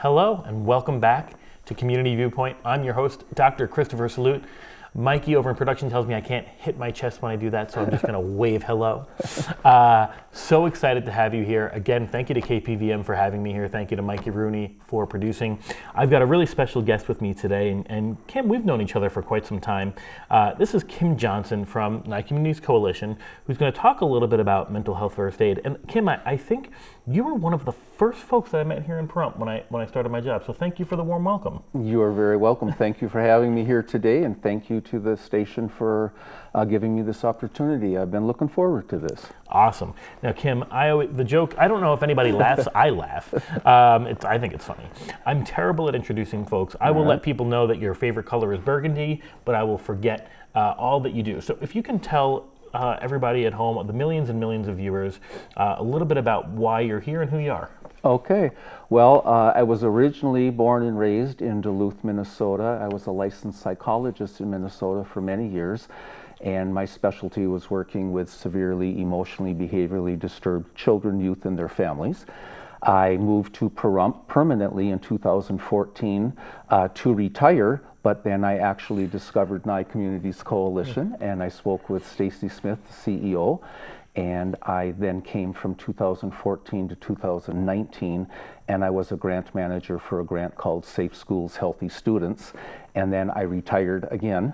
Hello and welcome back to Community Viewpoint. I'm your host, Dr. Christopher Salute. Mikey over in production tells me I can't hit my chest when I do that, so I'm just going to wave hello. So excited to have you here. Again, thank you to KPVM for having me here. Thank you to Mikey Rooney for producing. I've got a really special guest with me today, and Kim, we've known each other for quite some time. This is Kim Johnson from Nye Communities Coalition, who's going to talk a little bit about mental health first aid. And Kim, I think you were one of the first folks that I met here in Pahrump when I started my job, so thank you for the warm welcome. You are very welcome. Thank you for having me here today, and thank you to the station for giving me this opportunity. I've been looking forward to this. Awesome. Now, Kim, the joke, I don't know if anybody laughs, I laugh. I think it's funny. I'm terrible at introducing folks. I will let people know that your favorite color is burgundy, but I will forget all that you do. So if you can tell everybody at home, the millions and millions of viewers, a little bit about why you're here and who you are. Okay. Well, I was originally born and raised in Duluth, Minnesota. I was a licensed psychologist in Minnesota for many years, and my specialty was working with severely emotionally, behaviorally disturbed children, youth, and their families. I moved to Pahrump permanently in 2014 to retire, but then I actually discovered Nye Communities Coalition, and I spoke with Stacy Smith, the CEO, and I then came from 2014 to 2019, and I was a grant manager for a grant called Safe Schools, Healthy Students, and then I retired again.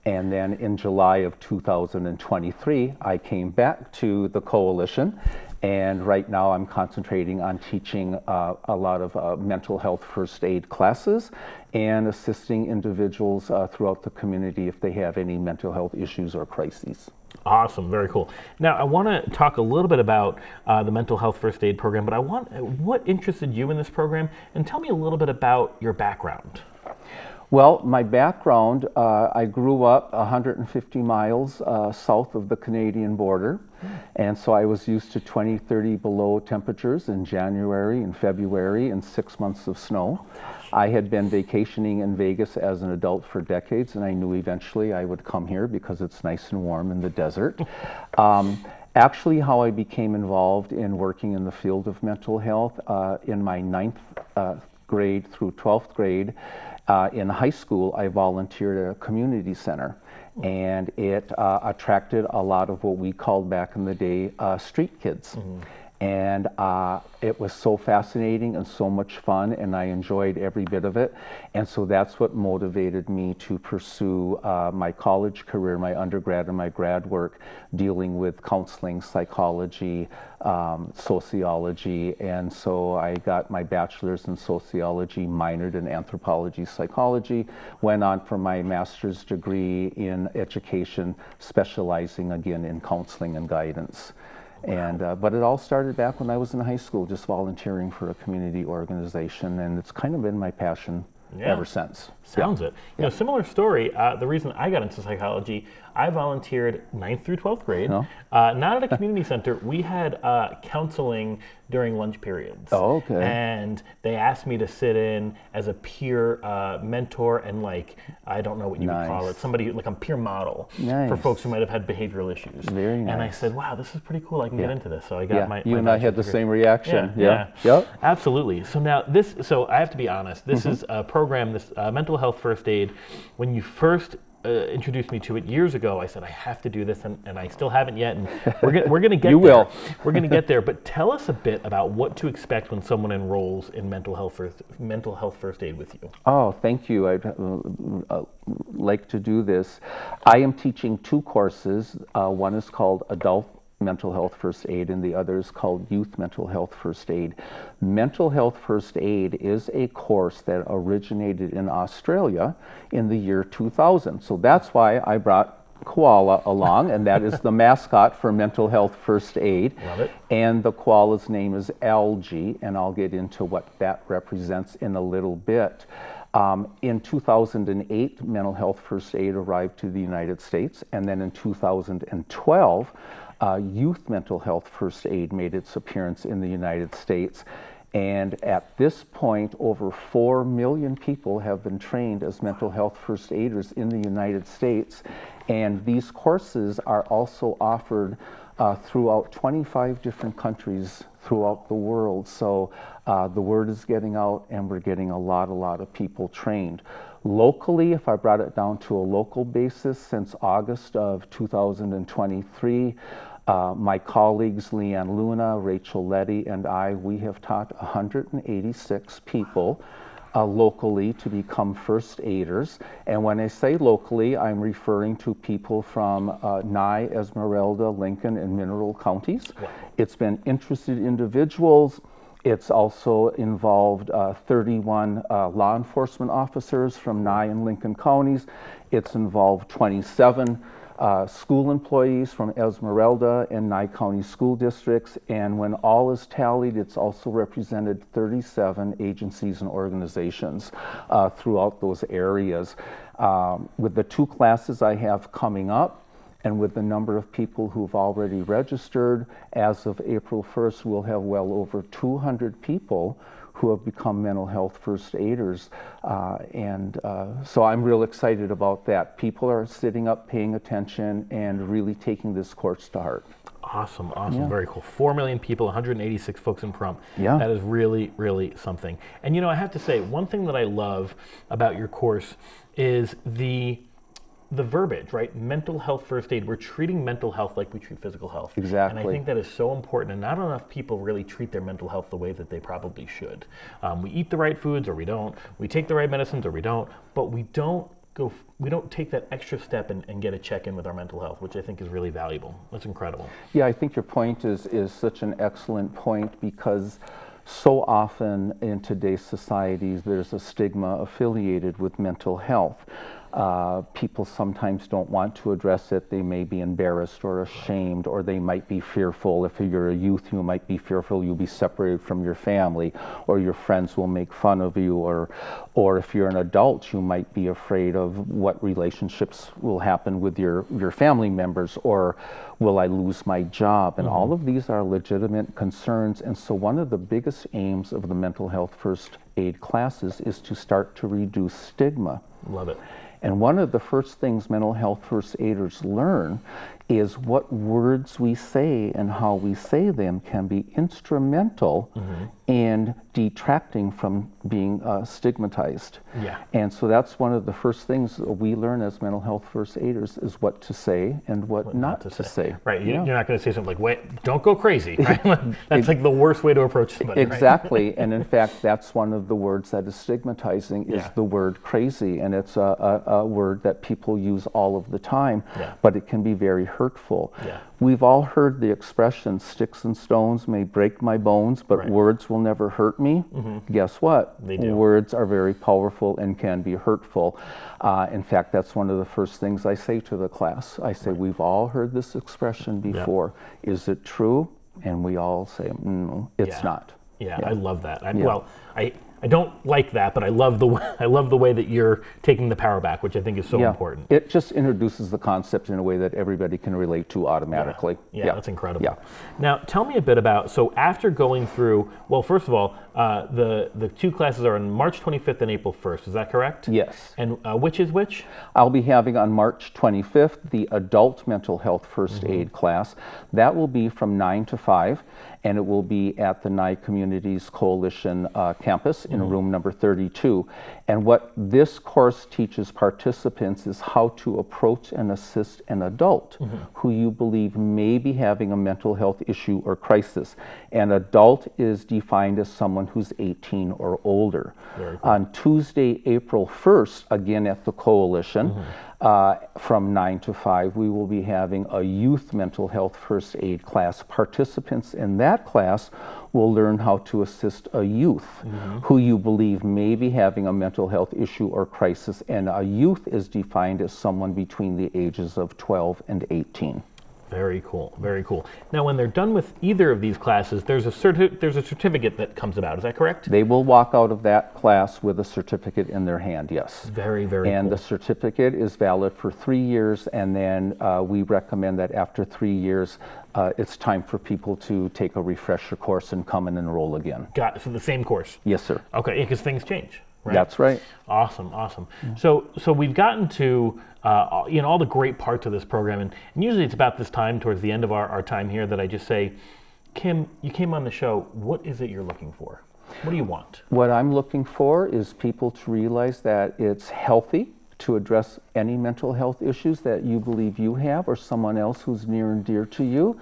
And then in July of 2023, I came back to the coalition, and right now I'm concentrating on teaching a lot of mental health first aid classes and assisting individuals throughout the community if they have any mental health issues or crises. Awesome, very cool. Now, I want to talk a little bit about the mental health first aid program, but what interested you in this program? And tell me a little bit about your background. Well, my background, I grew up 150 miles south of the Canadian border, and so I was used to 20, 30 below temperatures in January and February and 6 months of snow. I had been vacationing in Vegas as an adult for decades, and I knew eventually I would come here because it's nice and warm in the desert. Actually, how I became involved in working in the field of mental health in my 9th grade through 12th grade, in high school, I volunteered at a community center, and it attracted a lot of what we called back in the day street kids. And it was so fascinating and so much fun, and I enjoyed every bit of it. And so that's what motivated me to pursue my college career, my undergrad and my grad work, dealing with counseling, psychology, sociology. And so I got my bachelor's in sociology, minored in anthropology, psychology, went on for my master's degree in education, specializing again in counseling and guidance. And but it all started back when I was in high school, just volunteering for a community organization, and it's kind of been my passion ever since. Sounds it. You know, similar story. The reason I got into psychology, I volunteered 9th through 12th grade. Not at a community center. We had counseling during lunch periods. Oh, okay. And they asked me to sit in as a peer mentor and, like, I don't know what you would call it, somebody like a peer model for folks who might have had behavioral issues. Very nice. And I said, wow, this is pretty cool. I can get into this. So I got my you and I had the same reaction. Yep. Absolutely. So now so I have to be honest, this is a program, this mental health first aid. When you first introduced me to it years ago, I said I have to do this, and I still haven't yet. And we're gonna get you there. Will. We're gonna get there. But tell us a bit about what to expect when someone enrolls in mental health first aid with you. Oh, thank you. I'd like to do this. I am teaching 2 courses. One is called Adult Mental Health First Aid, and the other is called Youth Mental Health First Aid. Mental Health First Aid is a course that originated in Australia in the year 2000. So that's why I brought koala along, and that is the mascot for Mental Health First Aid. Love it. And the koala's name is Algae, and I'll get into what that represents in a little bit. In 2008, Mental Health First Aid arrived to the United States, and then in 2012, Youth Mental Health First Aid made its appearance in the United States. And at this point, over 4 million people have been trained as mental health first aiders in the United States. And these courses are also offered throughout 25 different countries throughout the world. So the word is getting out, and we're getting a lot of people trained. Locally, if I brought it down to a local basis, since August of 2023, my colleagues Leanne Luna, Rachel Letty, and we have taught 186 people locally to become first aiders. And when I say locally, I'm referring to people from Nye, Esmeralda, Lincoln, and Mineral counties. Wow. It's been interested individuals. It's also involved 31 law enforcement officers from Nye and Lincoln counties. It's involved 27 school employees from Esmeralda and Nye County school districts, and when all is tallied, it's also represented 37 agencies and organizations throughout those areas. With the 2 classes I have coming up, and with the number of people who've already registered, as of April 1st, we'll have well over 200 people who have become mental health first aiders. So I'm real excited about that. People are sitting up, paying attention, and really taking this course to heart. Awesome, awesome, Yeah. very cool. 4 million people, 186 folks in Pahrump. Yeah. That is really, really something. And you know, I have to say, one thing that I love about your course is the verbiage, right? Mental health first aid. We're treating mental health like we treat physical health. Exactly. And I think that is so important, and not enough people really treat their mental health the way that they probably should. We eat the right foods or we don't. We take the right medicines or we don't, but we don't take that extra step and get a check-in with our mental health, which I think is really valuable. That's incredible. Yeah, I think your point is such an excellent point, because so often in today's societies there's a stigma affiliated with mental health. People sometimes don't want to address it. They may be embarrassed or ashamed, or they might be fearful. If you're a youth, you might be fearful you'll be separated from your family, or your friends will make fun of you, or if you're an adult, you might be afraid of what relationships will happen with your family members, or will I lose my job? And all of these are legitimate concerns. And so one of the biggest aims of the mental health first aid classes is to start to reduce stigma. Love it. And one of the first things mental health first aiders learn is what words we say and how we say them can be instrumental in detracting from being stigmatized. Yeah. And so that's one of the first things we learn as mental health first aiders, is what to say and what not to say. Right. Yeah. You're not going to say something like, wait, don't go crazy. Right? That's like the worst way to approach somebody. Exactly. And in fact, that's one of the words that is stigmatizing, is the word crazy. And it's a word that people use all of the time, but it can be very hurtful. Yeah. We've all heard the expression, sticks and stones may break my bones, but words will never hurt me. Guess what? They do. Words are very powerful and can be hurtful. In fact, that's one of the first things I say to the class. I say, we've all heard this expression before. Is it true? And we all say, no, it's not. Yeah, I love that. Well, I don't like that, but I love the way that you're taking the power back, which I think is so important. It just introduces the concept in a way that everybody can relate to automatically. Yeah, that's incredible. Yeah. Now, tell me a bit about, so after going through, well, first of all, the 2 classes are on March 25th and April 1st, is that correct? Yes. And which is which? I'll be having on March 25th the adult mental health first aid class. That will be from 9 to 5, and it will be at the Nye Communities Coalition campus in room number 32. And what this course teaches participants is how to approach and assist an adult who you believe may be having a mental health issue or crisis. An adult is defined as someone who's 18 or older. On Tuesday, April 1st, again at the Coalition, from 9 to 5, we will be having a youth mental health first aid class. Participants in that class will learn how to assist a youth who you believe may be having a mental health issue or crisis. And a youth is defined as someone between the ages of 12 and 18. Very cool, very cool. Now, when they're done with either of these classes, there's a certificate that comes about. Is that correct? They will walk out of that class with a certificate in their hand, yes. Very, very And cool. the certificate is valid for 3 years, and then we recommend that after 3 years, it's time for people to take a refresher course and come and enroll again. Got it. So the same course? Yes, sir. Okay, because things change. right? That's right. Awesome, awesome. So we've gotten to all the great parts of this program, and usually it's about this time, towards the end of our time here, that I just say, Kim, you came on the show. What is it you're looking for? What do you want? What I'm looking for is people to realize that it's healthy to address any mental health issues that you believe you have or someone else who's near and dear to you.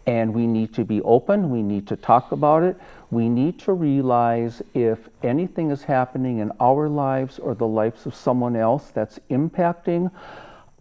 And we need to be open. We need to talk about it. We need to realize if anything is happening in our lives or the lives of someone else that's impacting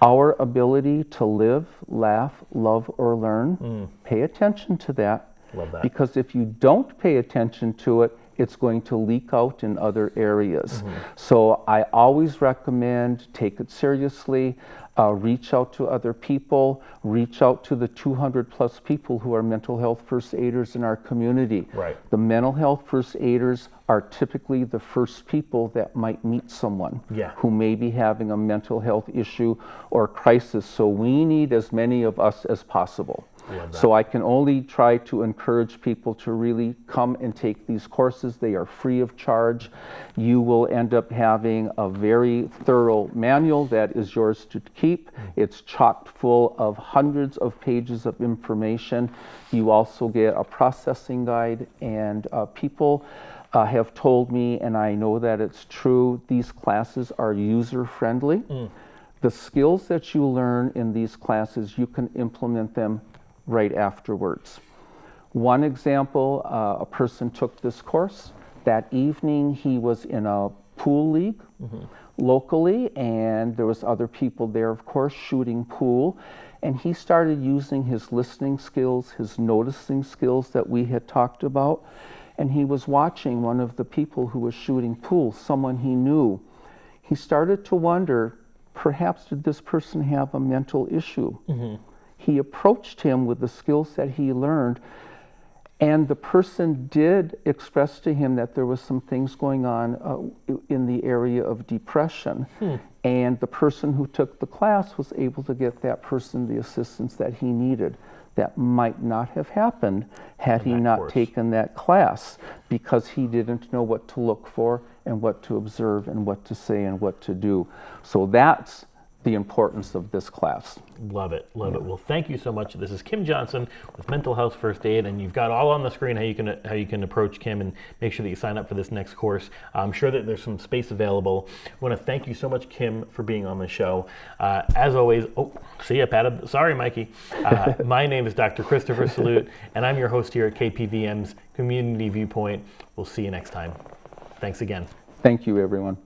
our ability to live, laugh, love, or learn, pay attention to that. Love that. Because if you don't pay attention to it, it's going to leak out in other areas. So I always recommend take it seriously, reach out to other people, reach out to the 200 plus people who are mental health first aiders in our community. Right. The mental health first aiders are typically the first people that might meet someone who may be having a mental health issue or crisis. So we need as many of us as possible. So I can only try to encourage people to really come and take these courses. They are free of charge. You will end up having a very thorough manual that is yours to keep. It's chock full of hundreds of pages of information. You also get a processing guide, and people have told me, and I know that it's true, these classes are user-friendly. The skills that you learn in these classes, you can implement them right afterwards. One example, a person took this course. That evening he was in a pool league locally, and there was other people there, of course, shooting pool. And he started using his listening skills, his noticing skills that we had talked about. And he was watching one of the people who was shooting pool, someone he knew. He started to wonder, perhaps did this person have a mental issue? He approached him with the skills that he learned, and the person did express to him that there was some things going on in the area of depression. And the person who took the class was able to get that person the assistance that he needed. That might not have happened had he not taken that class, because he didn't know what to look for and what to observe and what to say and what to do. So that's the importance of this class. Love it, love it. Well, thank you so much. This is Kim Johnson with Mental Health First Aid, and you've got all on the screen how you can approach Kim and make sure that you sign up for this next course. I'm sure that there's some space available. I want to thank you so much, Kim, for being on the show. As always, see ya, Pat. Sorry, Mikey. My name is Dr. Christopher Salute, and I'm your host here at KPVM's Community Viewpoint. We'll see you next time. Thanks again. Thank you, everyone.